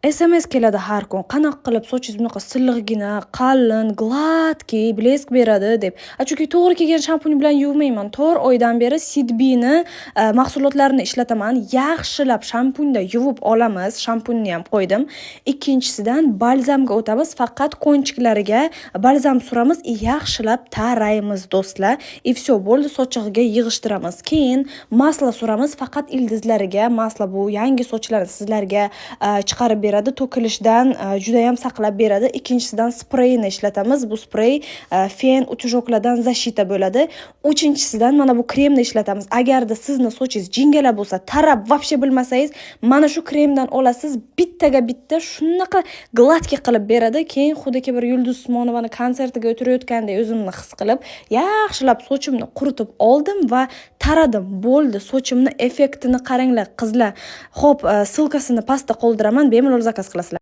SMS keladi har kun. Qanaqa qilib sochingiz bunaqa silliqgina, qalin, gladki, blesk beradi deb. Chunki to'g'ri kelgan shampun bilan yuvmayman. 4 oydan beri Sidbini mahsulotlarini ishlataman. Yaxshilab shampunda yuvib olamiz. Shampunni ham qo'ydim. Ikkinchisidan balzamga o'tamiz. Faqat konchiklariga balzam suramiz, yaxshilab taraymiz do'stlar. Все, bo'ldi, sochig'iga yig'ishtiramiz. Keyin masla suramiz. Faqat ildizlariga masla, bu yangi sochlar sizlarga chiqarib beradi, to'kilishdan juda ham saqlab beradi. Ikkinchisidan spreyni ishlatamiz. Bu sprey fen utujoklardan zashita bo'ladi. Uchinchisidan mana bu kremni ishlatamiz. Agarda sizni sochingiz jingala bo'lsa, tarab vobshe bilmasangiz, mana shu kremdan olasiz. Bittaga bitta shunaqa gladki qilib beradi. Keyin xuddi bir Yulduz Usmonovani konsertiga o'tirayotgandek o'zimni his qilib, yaxshilab sochimni quritib oldim va taradim. Bo'ldi, sochimni effektini qaranglar qizlar. Xo'p, silkasini pastda qoldiraman, bemalol zakaz qilasizlar.